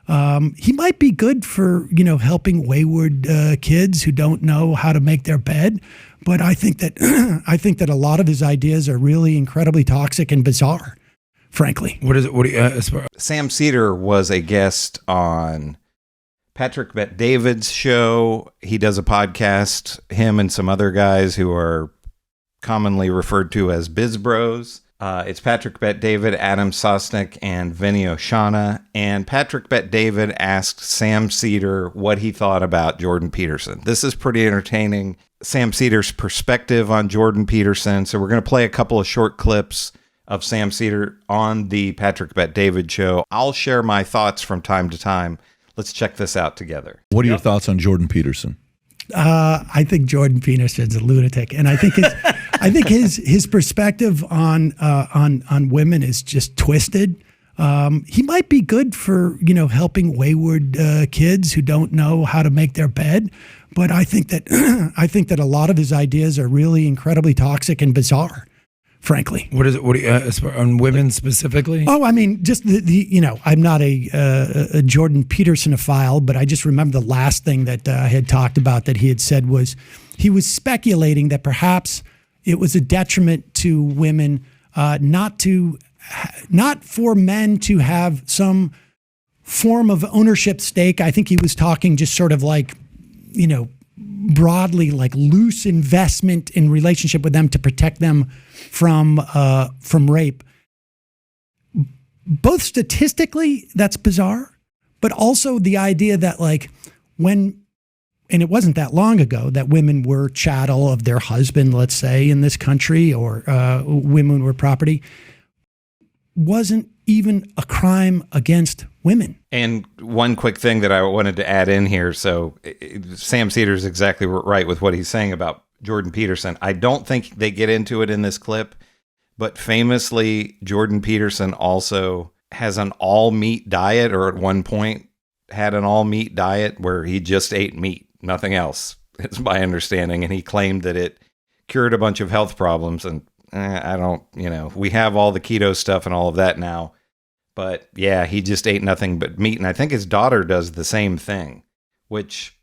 He might be good for, helping wayward kids who don't know how to make their bed. But I think that a lot of his ideas are really incredibly toxic and bizarre, frankly. What is it? Sam Seder was a guest on Patrick Bet-David's show. He does a podcast, him and some other guys who are commonly referred to as Biz Bros. It's Patrick Bet-David, Adam Sosnick, and Vinny Oshana. And Patrick Bet-David asked Sam Seder what he thought about Jordan Peterson. This is pretty entertaining. Sam Seder's perspective on Jordan Peterson. So we're going to play a couple of short clips of Sam Seder on the Patrick Bet-David show. I'll share my thoughts from time to time. Let's check this out together. What are your thoughts on Jordan Peterson? I think Jordan Peterson's a lunatic, and I think his perspective on women is just twisted. He might be good for helping wayward kids who don't know how to make their bed, but I think that a lot of his ideas are really incredibly toxic and bizarre, frankly. What is it? On women specifically? Oh, I mean, just I'm not a Jordan Peterson-ophile, but I just remember the last thing that I had talked about that he had said was he was speculating that perhaps it was a detriment to women not for men to have some form of ownership stake. I think he was talking just sort of like, broadly, like loose investment in relationship with them to protect them from rape. Both statistically, that's bizarre, but also the idea that and it wasn't that long ago that women were chattel of their husband, let's say, in this country, or women were property, wasn't even a crime against women. And one quick thing that I wanted to add in here. So Sam Seder is exactly right with what he's saying about Jordan Peterson. I don't think they get into it in this clip, but famously, Jordan Peterson also has an all meat diet, or at one point had an all meat diet where he just ate meat, nothing else. It's my understanding. And he claimed that it cured a bunch of health problems. And I don't, we have all the keto stuff and all of that now. But yeah, he just ate nothing but meat. And I think his daughter does the same thing, which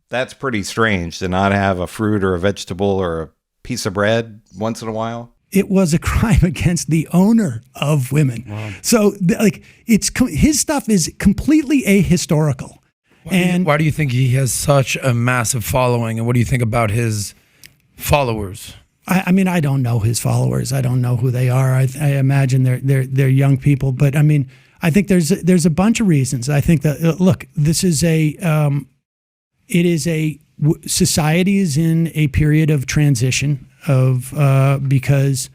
that's pretty strange to not have a fruit or a vegetable or a piece of bread once in a while. It was a crime against the owner of women. Wow. So his stuff is completely ahistorical. Why do you think he has such a massive following? And what do you think about his followers? I mean, I don't know his followers. I don't know who they are. I imagine they're young people. But I mean, I think there's a bunch of reasons. I think that look, this is society is in a period of transition because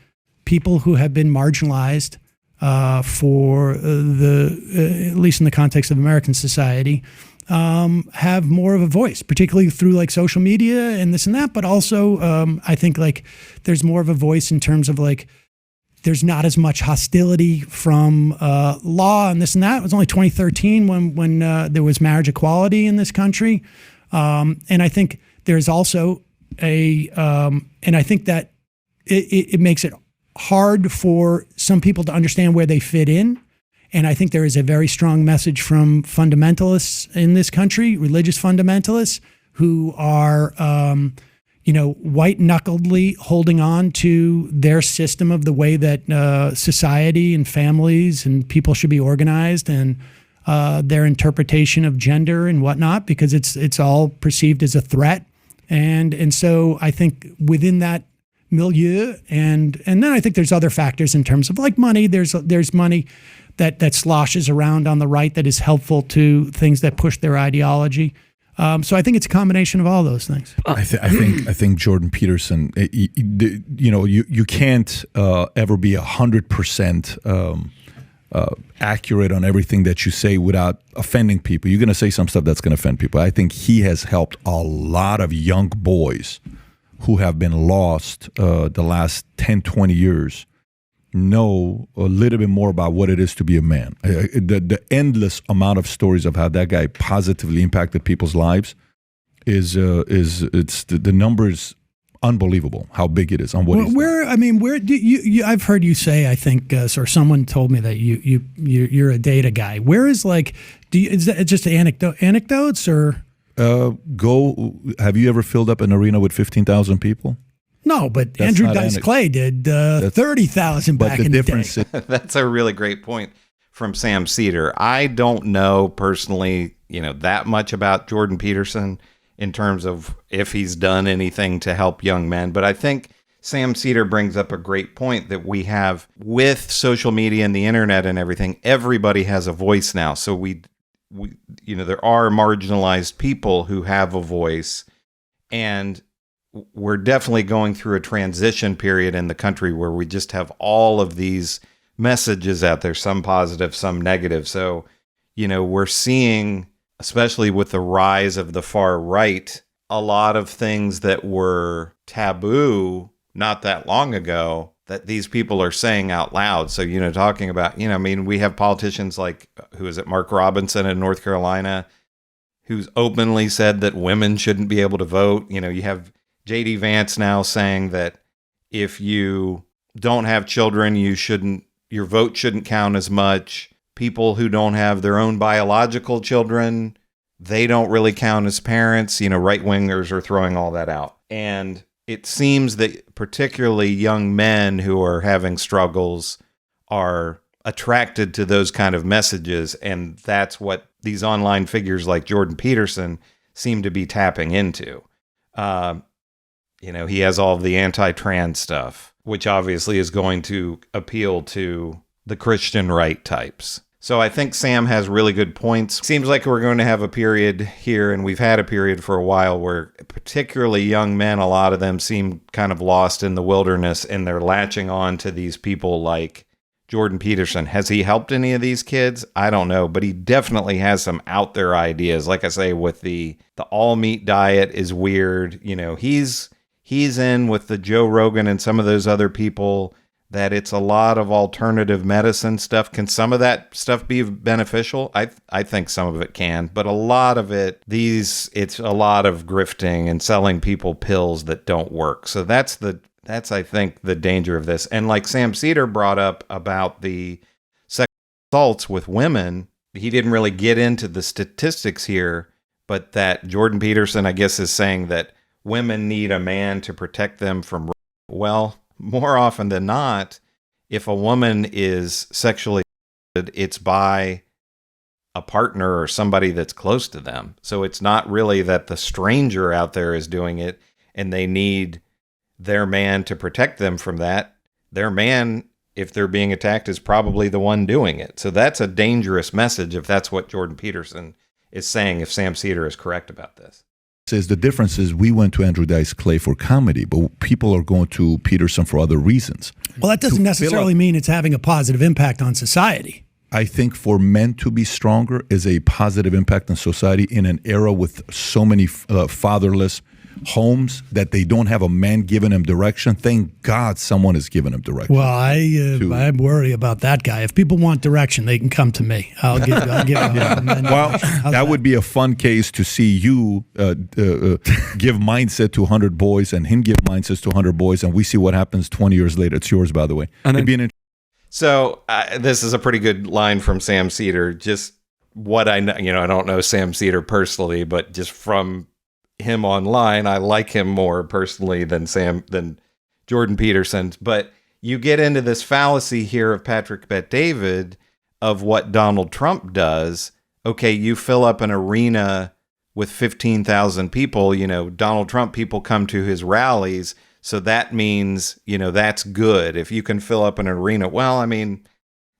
people who have been marginalized for at least in the context of American society, have more of a voice, particularly through social media and this and that. But also, I think there's more of a voice in terms of there's not as much hostility from law and this and that. It was only 2013 when there was marriage equality in this country. And I think there's also and I think that it makes it hard for some people to understand where they fit in. And I think there is a very strong message from fundamentalists in this country, religious fundamentalists, who are, white-knuckledly holding on to their system of the way that society and families and people should be organized, and their interpretation of gender and whatnot, because it's all perceived as a threat. And so I think within that milieu, and then I think there's other factors in terms of money. There's money that sloshes around on the right that is helpful to things that push their ideology. So I think it's a combination of all those things. I think Jordan Peterson, you can't ever be 100% accurate on everything that you say without offending people. You're going to say some stuff that's going to offend people. I think he has helped a lot of young boys who have been lost the last 10, 20 years know a little bit more about what it is to be a man. The endless amount of stories of how that guy positively impacted people's lives is the numbers unbelievable how big it is on what he's done. Where do you I've heard you say, I think, or someone told me that you're a data guy. Where is is that just anecdotes or? Have you ever filled up an arena with 15,000 people? No, but That's Andrew not Dice Clay did 30,000 back in the day. That's a really great point from Sam Seder. I don't know personally, that much about Jordan Peterson in terms of if he's done anything to help young men. But I think Sam Seder brings up a great point that we have with social media and the internet and everything. Everybody has a voice now. So we there are marginalized people who have a voice, and we're definitely going through a transition period in the country where we just have all of these messages out there, some positive, some negative. So, we're seeing, especially with the rise of the far right, a lot of things that were taboo not that long ago that these people are saying out loud. So, talking about, we have politicians like, Mark Robinson in North Carolina, who's openly said that women shouldn't be able to vote. You have J.D. Vance now saying that if you don't have children, your vote shouldn't count as much. People who don't have their own biological children, they don't really count as parents. Right-wingers are throwing all that out. And it seems that particularly young men who are having struggles are attracted to those kind of messages. And that's what these online figures like Jordan Peterson seem to be tapping into. He has all of the anti-trans stuff, which obviously is going to appeal to the Christian right types. So I think Sam has really good points. Seems like we're going to have a period here, and we've had a period for a while, where particularly young men, a lot of them seem kind of lost in the wilderness, and they're latching on to these people like Jordan Peterson. Has he helped any of these kids? I don't know, but he definitely has some out there ideas. Like I say, with the all meat diet is weird. He's in with the Joe Rogan and some of those other people that it's a lot of alternative medicine stuff. Can some of that stuff be beneficial? I think some of it can, but a lot of it, it's a lot of grifting and selling people pills that don't work. So that's I think the danger of this. And like Sam Seder brought up about the sexual assaults with women, he didn't really get into the statistics here, but that Jordan Peterson, I guess, is saying that women need a man to protect them from rape. Well, more often than not, if a woman is sexually assaulted, it's by a partner or somebody that's close to them. So it's not really that the stranger out there is doing it and they need their man to protect them from that. Their man, if they're being attacked, is probably the one doing it. So that's a dangerous message if that's what Jordan Peterson is saying, if Sam Seder is correct about this. Says the difference is we went to Andrew Dice Clay for comedy, but people are going to Peterson for other reasons. Well, that doesn't necessarily mean it's having a positive impact on society. I think for men to be stronger is a positive impact on society in an era with so many fatherless homes that they don't have a man giving them direction. Thank God someone is giving them direction. Well, I worry about that guy. If people want direction, they can come to me. I'll give Well, that would be a fun case to see you give mindset to 100 boys and him give mindsets to 100 boys, and we see what happens 20 years later. It's yours, by the way. So this is a pretty good line from Sam Seder. Just what I know, I don't know Sam Seder personally, but just from him online, I like him more personally than Jordan Peterson. But you get into this fallacy here of Patrick Bet-David of what Donald Trump does. Okay, you fill up an arena with 15,000 people. Donald Trump people come to his rallies, so that means that's good if you can fill up an arena. Well,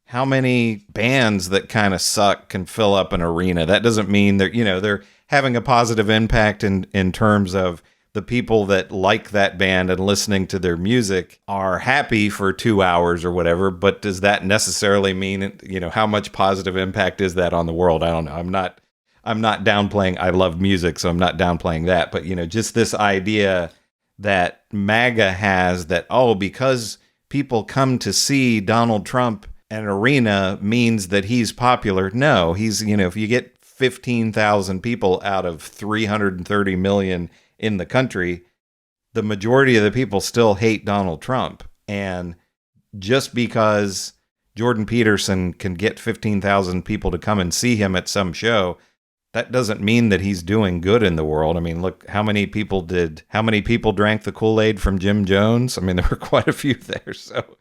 how many bands that kind of suck can fill up an arena? That doesn't mean they're having a positive impact in terms of the people that like that band and listening to their music are happy for 2 hours or whatever. But does that necessarily mean, how much positive impact is that on the world? I don't know. I'm not downplaying. I love music, so I'm not downplaying that. But, just this idea that MAGA has that, because people come to see Donald Trump at an arena means that he's popular. No, he's, if you get 15,000 people out of 330 million in the country, the majority of the people still hate Donald Trump. And just because Jordan Peterson can get 15,000 people to come and see him at some show, that doesn't mean that he's doing good in the world. I mean, look, how many people drank the Kool-Aid from Jim Jones? I mean, there were quite a few there. So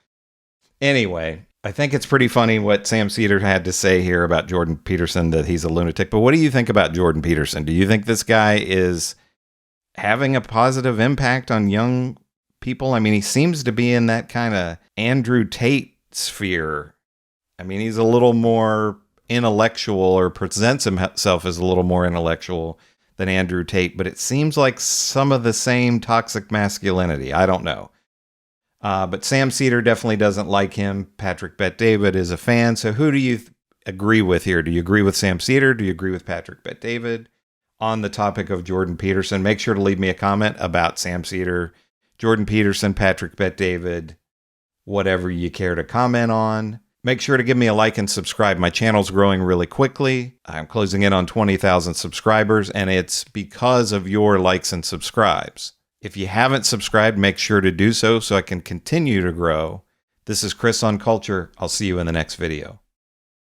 anyway, I think it's pretty funny what Sam Seder had to say here about Jordan Peterson, that he's a lunatic. But what do you think about Jordan Peterson? Do you think this guy is having a positive impact on young people? I mean, he seems to be in that kind of Andrew Tate sphere. I mean, he's a little more intellectual, or presents himself as a little more intellectual than Andrew Tate, but it seems like some of the same toxic masculinity. I don't know. But Sam Seder definitely doesn't like him. Patrick Bet-David is a fan. So who do you agree with here? Do you agree with Sam Seder? Do you agree with Patrick Bet-David? On the topic of Jordan Peterson, make sure to leave me a comment about Sam Seder, Jordan Peterson, Patrick Bet-David, whatever you care to comment on. Make sure to give me a like and subscribe. My channel's growing really quickly. I'm closing in on 20,000 subscribers, and it's because of your likes and subscribes. If you haven't subscribed, make sure to do so I can continue to grow. This is Chris on Culture. I'll see you in the next video.